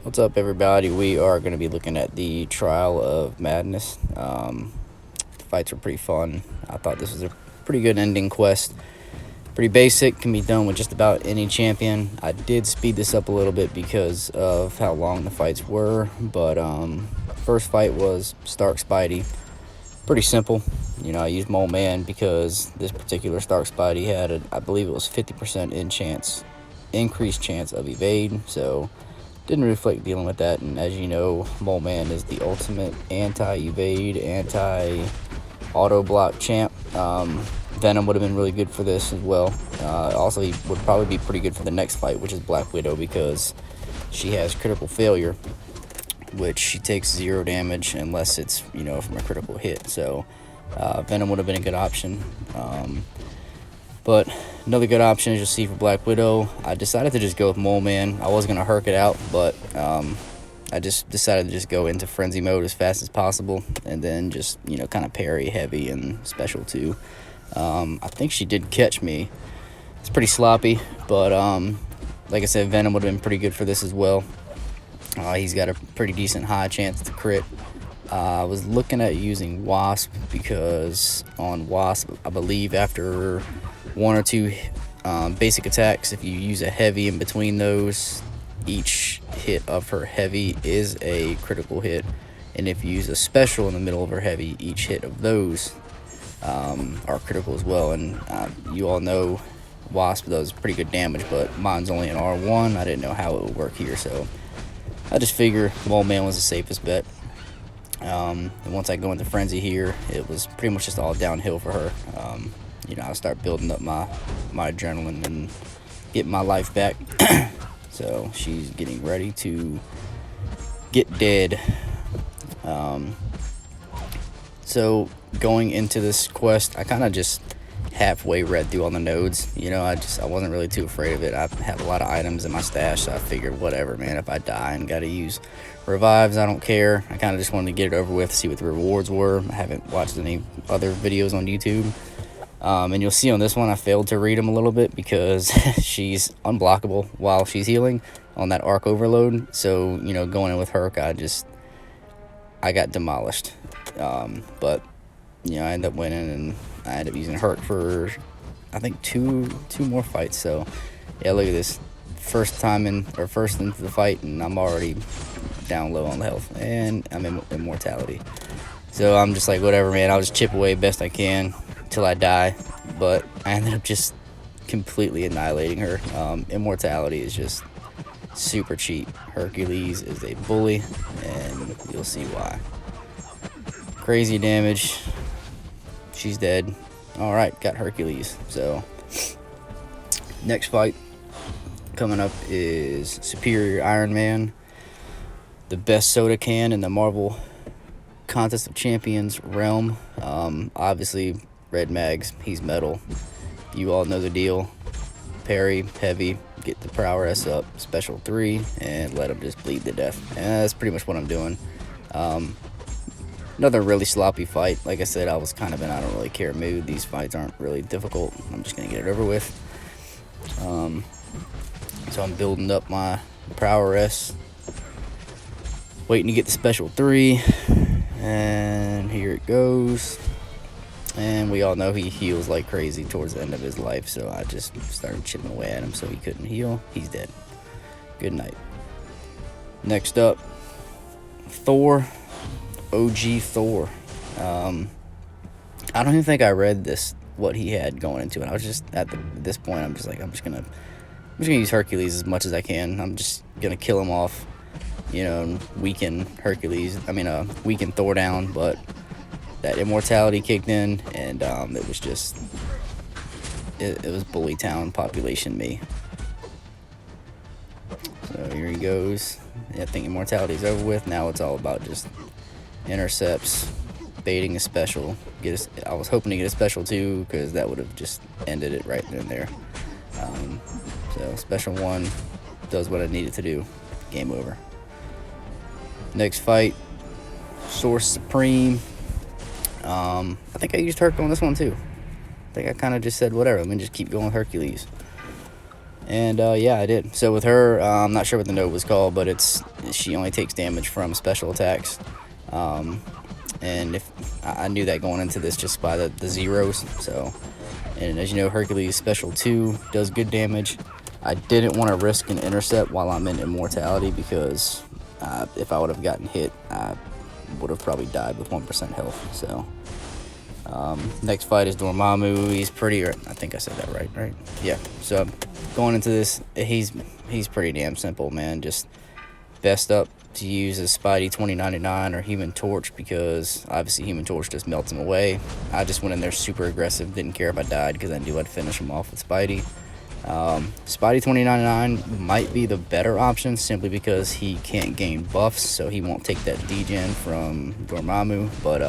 What's up, everybody? We are going to be looking at the Trial of Madness. The fights were pretty fun. I thought this was a pretty good ending quest. Pretty basic, can be done with just about any champion. I did speed this up a little bit because of how long the fights were, but first fight was Stark Spidey. Pretty simple. I used Mole Man because this particular Stark Spidey had, I believe it was 50% increased chance of evade, so didn't really feel like dealing with that. And as you know, Mole Man is the ultimate anti-evade, anti-auto block champ. Venom would have been really good for this as well. Also, he would probably be pretty good for the next fight, which is Black Widow, because she has critical failure, which she takes 0 damage unless it's from a critical hit. So Venom would have been a good option. But another good option, as you'll see, for Black Widow, I decided to just go with Mole Man. I was going to herc it out, but I just decided to just go into frenzy mode as fast as possible, and then just, kind of parry heavy and special too. I think she did catch me. It's pretty sloppy, but like I said, Venom would have been pretty good for this as well. He's got a pretty decent high chance to crit. I was looking at using Wasp, because on Wasp, I believe after 1 or 2 basic attacks, if you use a heavy in between those, each hit of her heavy is a critical hit. And if you use a special in the middle of her heavy, each hit of those are critical as well. And you all know Wasp does pretty good damage, but mine's only an R1. I didn't know how it would work here, so I just figured Mole Man was the safest bet. And once I go into frenzy here, it was pretty much just all downhill for her. I'll start building up my adrenaline and get my life back. So she's getting ready to get dead. So going into this quest, I kind of just halfway read through all the nodes. I wasn't really too afraid of it. I have a lot of items in my stash, so I figured, whatever, man. If I die and gotta use revives, I don't care. I kind of just wanted to get it over with, see what the rewards were. I haven't watched any other videos on YouTube. And you'll see on this one, I failed to read them a little bit because she's unblockable while she's healing on that arc overload. So, going in with Herc, I got demolished. But, I ended up winning, and I ended up using Herc for, I think, two more fights. So, yeah, look at this. First into the fight, and I'm already down low on the health, and I'm in immortality. So I'm just like, whatever, man. I'll just chip away best I can till I die. But I ended up just completely annihilating her. Immortality is just super cheap. Hercules is a bully, and you'll see why. Crazy damage. She's dead. All right, got Hercules. So next fight coming up is Superior Iron Man, the best soda can in the Marvel Contest of Champions realm. Obviously, Red Mags, he's metal. You all know the deal. Parry, heavy, get the power S up, special 3, and let him just bleed to death. And that's pretty much what I'm doing. Another really sloppy fight. Like I said, I was kind of in I don't really care mood. These fights aren't really difficult. I'm just going to get it over with. So I'm building up my power S, waiting to get the special 3, and here it goes. And we all know he heals like crazy towards the end of his life, so I just started chipping away at him so he couldn't heal. He's dead. Good night. Next up, Thor, OG Thor. I don't even think I read what he had going into it. I was just at this point, I'm just gonna use Hercules as much as I can. I'm just gonna kill him off, and weaken weaken Thor down. But that immortality kicked in, and it was just it was Bully Town population me. So here he goes. I think immortality's over with. Now it's all about just intercepts, baiting a special. I was hoping to get a special too, because that would have just ended it right then and there. So special 1 does what I needed to do. Game over. Next fight, Source Supreme. I think I used Herc on this one too. I think I kind of just said whatever. Let me just keep going with Hercules. And yeah, I did. So with her, I'm not sure what the note was called, but she only takes damage from special attacks. And if I knew that going into this just by the zeros. So, and as you know, Hercules special 2 does good damage. I didn't want to risk an intercept while I'm in immortality, because if I would have gotten hit, I would have probably died with 1% health. So next fight is Dormammu. He's pretty, or I think I said that right? Yeah. So going into this, he's pretty damn simple, man. Just best up to use a Spidey 2099 or Human Torch, because obviously Human Torch just melts him away. I just went in there super aggressive, didn't care if I died, because I knew I'd finish him off with Spidey. Spidey 2099 might be the better option, simply because he can't gain buffs, so he won't take that degen from Dormammu. But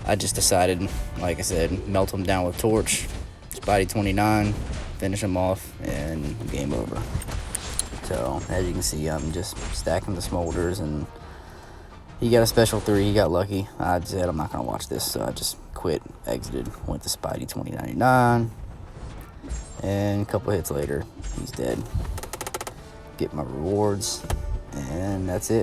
I just decided, like I said, melt him down with Torch, Spidey 29, finish him off, and game over. So as you can see, I'm just stacking the smolders, and he got a special 3. He got lucky. I said I'm not gonna watch this, so I just quit, exited, went to Spidey 2099, and a couple hits later, he's dead. Get my rewards, and that's it.